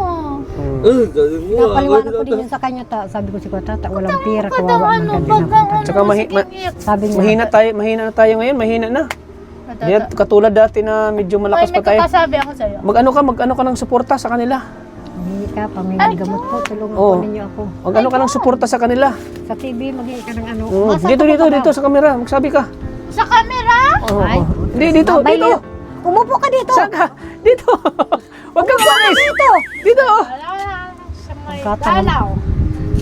Galing mo. Napaliwanag ko din yun sa kanya, sabi ko si Kuya Tata, walang pira, Kada kawawa ano, man pag kami. ano, Tsaka Sabi niya, mahina na tayo ngayon, mahina na. Hindi katulad dati na medyo malakas pa May tayo. kakasabi ako sa'yo. Mag-ano ka ng suporta sa kanila. hindi ka, pamilya gamot po, tulungan Oo. po ninyo ako. Mag-ano ka ng suporta sa kanila. Sa TV, magiging ka ng ano. Oo. Masa Dito, ako dito, ba? dito sa camera. Magsabi ka. Sa camera? Oo. Ay, Hindi, dito, Babay dito. niyo. Umupo ka dito. Saan ka? Dito. Huwag kang umalis. Dito. Dito. Wala. Sa may Pagkataon. dalaw.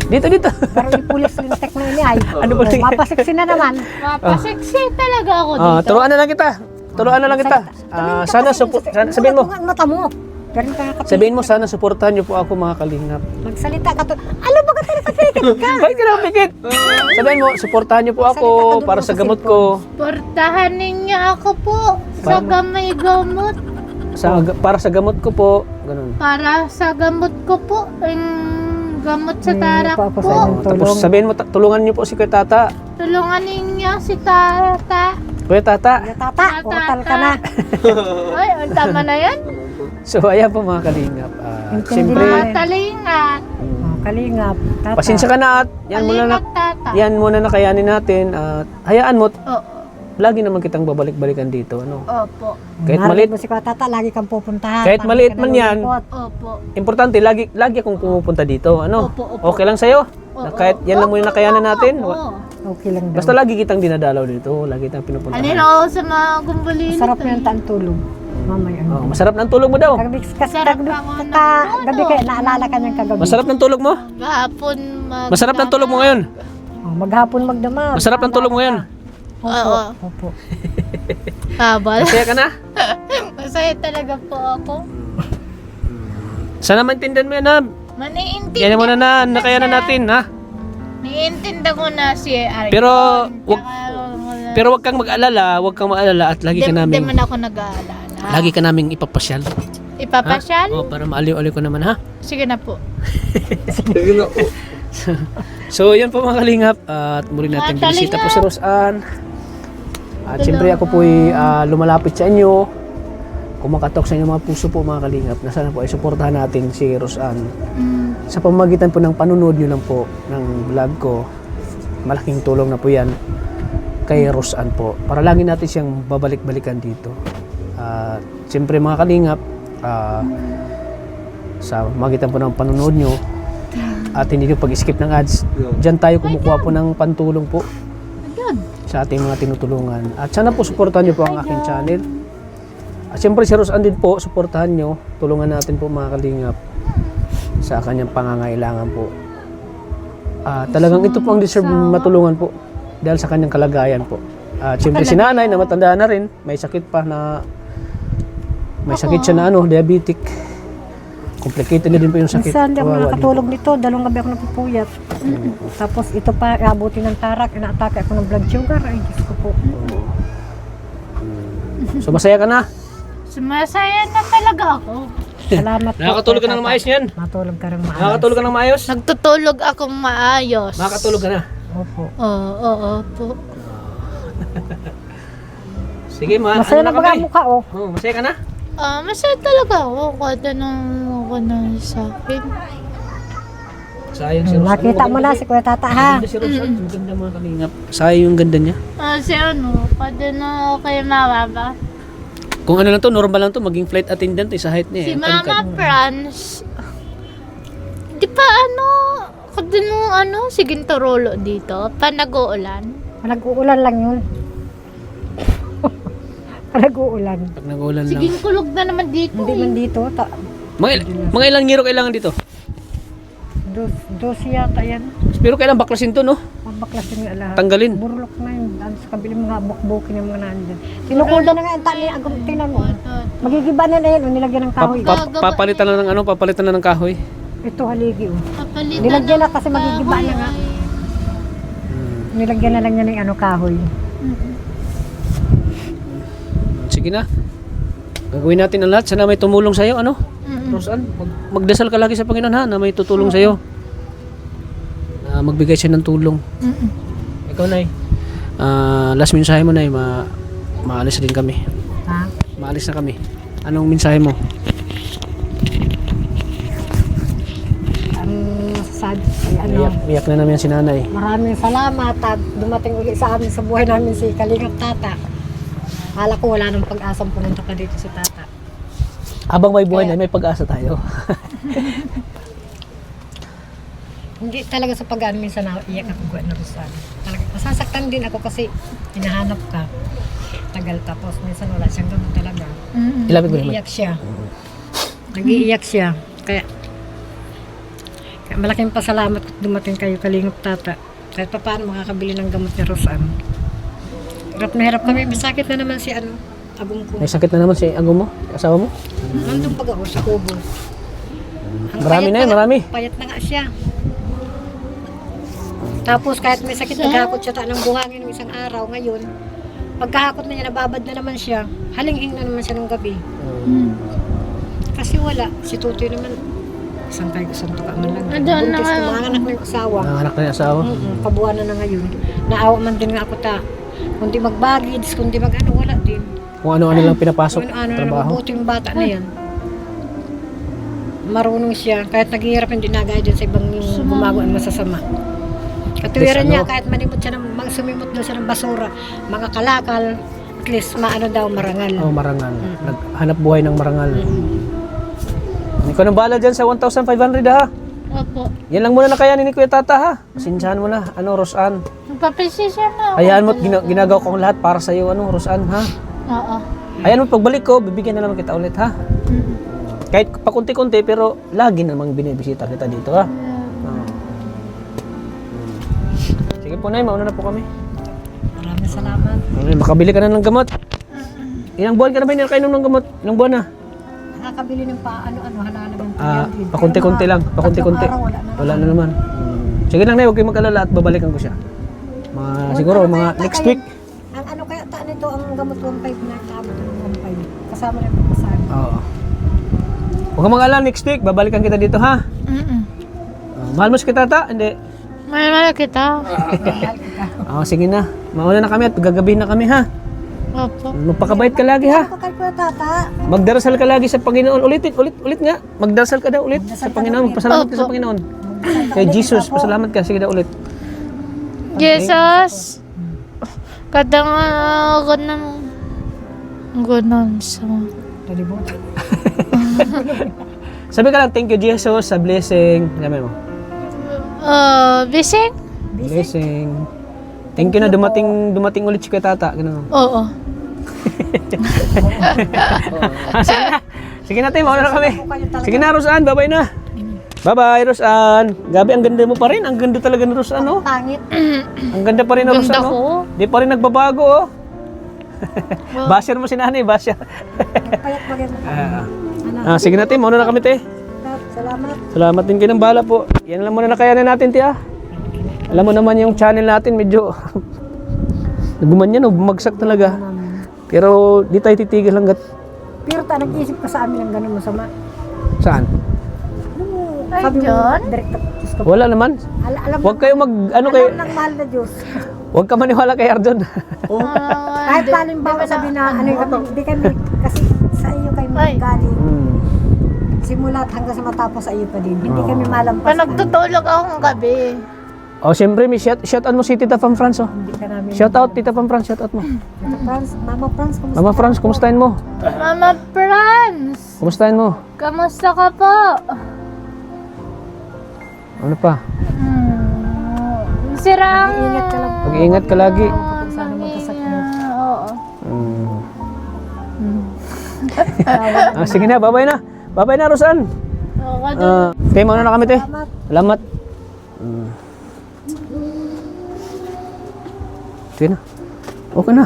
Dito. Pero ipulis lintek mo yun ay. Ano ba Oh, mapasiksi na naman. Mapaseksi talaga ako Ah, dito. turuan na lang kita. Turuan na lang kita. Sabihin mo. Ang mata mo. Pero ka kapit. Sabihin mo sana suportahan niyo po ako mga kalingap. Magsalita ka to. Alam ba ka talaga kapit ka? Bakit ka napikit? Sabihin mo, suportahan niyo po ako para sa gamot ko. Portahan ninyo ako po sa gamay gamot. Para sa gamot ko po. Ganun. Para sa gamot ko po. Ang gamot sa tarak po ako sa po. inyong Tapos tulong. sabihin mo, tulungan niyo po si Kuya Tata. Tulungan ninyo si Tata. Kuya Tata. Ya, Tata, otal ka na. Ay, tama na yan. So ayan po mga kalingap. Intindi Siyempre, na. Mga talingat. Oh, kalingap. Tata. pasensya ka na at Talingat Tata. yan muna na kayanin natin. At hayaan mo, Oo. lagi naman kitang babalik-balikan dito. Ano? Opo. Kahit Narinig maliit, mo si Kuya Tata, lagi kang pupuntahan. Kahit Pag maliit ka man na yan. lulungkot. Opo. importante, lagi akong pumupunta dito. Ano? Opo, opo. Okay lang sa'yo? Na kahit yan lang muna nakayanan natin? Oo. Okay lang daw. Basta lagi kitang dinadalaw dito. Lagi kitang Ano pinupuntahan. na ako sa mga gumbulin. Sarap yan taan tulog. Mamaya. Oh, masarap ng tulog mo daw. Kagabi, Sarap ako ng gabi kayo, naalala ka niyang kagabi. Masarap ng tulog mo? Gahapon Masarap ng tulog mo ngayon? Oh, maghapon magdamag. Masarap ng tulog mo ngayon? Oo. Opo. Habal. Masaya ka na? Masaya talaga po ako. Sana maintindihan mo yan, ha? Maniintindihan. Yan mo na nakayanan natin, ha? Niintindihan ko na si Ariel. Pero, Pero wag kang mag-alala at lagi ka Hindi naming man ako nag-aalala. lagi ka naming ipapasyal. Ipapasyal? Oh, para maaliw-aliw ko naman, ha? Sige na po. Sige na po. So, yan po mga kalingap at muli natin Mga binisita po kalingap. si Rosan. At siyempre ako po'y lumalapit sa inyo, kumakatok sa inyong mga puso po mga kalingap, na sana po ay suportahan natin si Rosanne. Sa pamamagitan po ng panunod nyo lang po ng vlog ko, malaking tulong na po yan kay Rosanne po. Para lagi natin siyang babalik-balikan dito. Siyempre mga kalingap, sa pamamagitan po ng panunod nyo at hindi nyo pag-skip ng ads, dyan tayo kumukuha po ng pantulong po sa ating mga tinutulungan. At sana po suportahan nyo po ang aking channel. At siyempre si Rosanne din po, suportahan nyo. Tulungan natin po mga kalingap sa kanyang pangangailangan po. Talagang ito po ang deserve matulungan po dahil sa kanyang kalagayan po. At siyempre si nanay na matanda na rin, may sakit pa na siya na diabetic. Complicated na din po yung sakit. Minsan hindi ako Kawawa din po. nakatulog nito, 2 gabi ako napupuyat. Tapos ito pa, abutin ng tarak, inaatake ako ng blood sugar. Ay, Diyos ko po. So masaya ka na? Sumasaya na talaga ako. Salamat po. Nakakatulog ka kay ng Tata. maayos niyan? Matulog ka rin maayos. Nakakatulog ka ng maayos? Nagtutulog akong maayos. Nakakatulog ka na? Opo. Oo po. Sige ma, Masaya na ano baga ang mukha, oh. Oh, masaya ka na? Masaya talaga ako kada nang ako na sa akin. Sayang si Rosanne. Nakita mo na si Kuya Tata, ha? Maganda si Rosanne, ang ganda mga kalingap. Sayang yung ganda niya. Si kada na ako kay mama ba? Kung ano lang to, normal lang to, maging flight attendant sa height niya. Si eh. Mama Franz, di pa kada nung si Gintorolo dito, pa nag-uulan. Nag-uulan lang yun. Nag-uulan. Pag nag-ulan lang. Sige, kulog na naman dito. Hindi man dito. Mga ilang ngiro kailangan dito? Dos yata yan. Pero kailangan baklasin to, no? Mabaklasin nga lahat. Tanggalin. Burlok na yun. Daan sa kabili mga bukbukin ng mga nandyan. Sinukuda na nga ang tali. Tingnan mo. Magigiba na yun. Nilagyan ng kahoy. Papalitan na ng papalitan na ng kahoy. Ito haligi, oh. Papalitan Nilagyan na ng kasi magigiba na nga. kahoy. Nilagyan na lang niya ng kahoy. Sige na. Gagawin natin ang lahat. Sana may tumulong sa'yo, ano? Rosanne, magdasal ka lagi sa Panginoon ha, na may tutulong sa'yo. Na magbigay siya ng tulong. Ikaw, Nay. Last mensahe mo, Nay. Maalis din kami. Ha? Maalis na kami. Anong mensahe mo? Ang masasabi ay Miyak na namin si Nanay. maraming salamat at dumating ulit sa amin sa buhay namin si Kalingap Tata. Akala ko wala nang pag-asang pumunta ka dito si Tata. Habang may buhay na, may pag-asa tayo. Hindi talaga sa pag-ano minsan naiyak ako guwan na Rosanne. Talaga masasaktan din ako kasi hinahanap ka. Tagal tapos minsan wala siyang gamot talaga. Ilapit mo naman. Nag-iiyak siya. Nag-iiyak siya. Kaya malaking pasalamat at dumating kayo Kalingap Tata. Kahit pa paano makakabili ng gamot ni Rosanne. Hirap na hirap kami. May sakit na naman si agong ko. May sakit na naman si Agong mo, asawa mo. Nandun pag ako sa kubo. Ang Marami payat na yun, marami. Payat na nga siya. Tapos kahit may sakit, naghakot siya ng buhangin ng isang araw. Ngayon, pagkahakot na niya, nababad na naman siya. Halinghing na naman siya ng gabi. Kasi wala. Si Tutoy naman, isang tuka man lang. Andun na Buntis nga. na mga anak ng asawa. Nanganak na yung asawa. Pabuwanan na ngayon. Naawa man din nga ako kundi magbagids, kundi wala din. Kung ano-ano lang pinapasok, Ano na trabaho. mabuti yung bata na yan. Marunong siya. Kahit naghihirap, hindi nagaya din sa ibang gumagawa ng masasama. Katuwiran niya, kahit manimot siya sumimot daw siya ng basura, mga kalakal, at least maano daw marangal. Oh, marangal. Naghanap buhay ng marangal. Ikaw nang bahala dyan sa 1,500 ha. Opo. Yan lang muna na kaya ni Kuya Tata ha. Sinsahan mo na. Rosanne. Nagpapisisya na ako. Hayaan mo at ginagawa ko ang lahat para sa iyo, Rosanne ha. Oo. Hayaan mo pagbalik ko, bibigyan na naman kita ulit ha. Kahit pakunti-kunti pero lagi namang binibisita kita dito ha. Sige po Nay, mauna na po kami. Maraming salamat. Makabili ka na ng gamot. Ilang buwan ka na ba kainom ng gamot? Ilang buwan na? Nakakabili ng halalaman. Pakunti-kunti lang, pakunti-kunti. Wala na naman. Sige lang Nay, huwag kayong mag-alala at babalikan ko siya. Siguro mga next week. Ang kaya nito, ang gamot 1.5 na kaabot ng 1.5. Kasama na yung pagpasabi. Oo. Huwag kang mag-alala, next week, babalikan kita dito ha. Mahal mo si Tata? Hindi. Mahal kita. Sige na. Mauna na kami at gagabihin na kami ha. Opo. Magpakabait ka lagi ha. Ako kay Kuya Tata. Magdarasal ka lagi sa Panginoon. Ulit nga. Magdarasal ka daw ulit sa Panginoon. Magpasalamat ka sa Opo. Panginoon. Kay Jesus, pasalamat ka. Sige daw ulit. Jesus, kadang ganun sa... Nalimutan. Sabi ka lang, thank you Jesus sa blessing. Sabi mo. Bising? Blessing. Thank you na dumating ulit si Kuya Tata. Ganun. Oo. Sige na. Sige na, Tim. Mauna na kami. Sige na, Rosan. Bye-bye na. Bye-bye, Rosan. Gabi, ang ganda mo pa rin. Ang ganda talaga ni Rosan, oh. Pangit. Ang ganda pa rin ng Rosan, Ganda ko. oh. Di pa rin nagbabago, oh. Basher mo si nanay, basher. Payat maganda. Sige na, Tim. Mauna na kami, te. Salamat. Salamat din kayo ng bala po. Yan lang muna na kayanin natin, tiya. Alam mo naman yung channel natin, medyo nagumanyan, bumagsak talaga. Pero di tayo titigil hanggat Pero nag-isip ka sa amin ng ganun masama. saan? Ay, Sabi mo, John? direkta Diyos ka. Wala naman. Alam Huwag kayo kayo, ng mahal na Diyos. huwag ka maniwala kay Ardon. Kahit paano yung bawa sabi na ano yung kami, hindi kami, kasi sa iyo kayo magaling. Simulat hanggang sa matapos sa iyo pa din. Hindi kami malampas. Nagtutulog akong gabi. Oh, siyempre, may shout out mo si Tita Pam France, oh. Hindi ka namin. Shout out, Tita Pam France, shout out mo. Mama Franz, kumusta? Mama France, kumustahin mo? Mama Franz, Kumustahin mo? kamusta ka po? Ano pa? Sirang... Ingat ka lang. Mag-iingat ka lagi. Kapag sana magkasakit. Oo. Sige na, bye-bye na. Bye-bye na, Rosan. Oo, Te, mauna na kami, te. Salamat. Sige na. Okay na.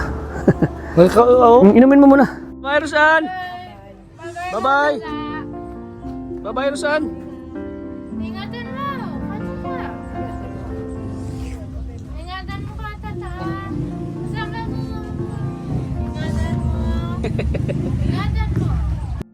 Inumin mo muna. Bye, Rosan. Bye-bye. Bye-bye, Rosan. Ingatan mo. Ano ka? Ingatan mo ka, tataan. Kasama mo. Ingatan mo. Ingatan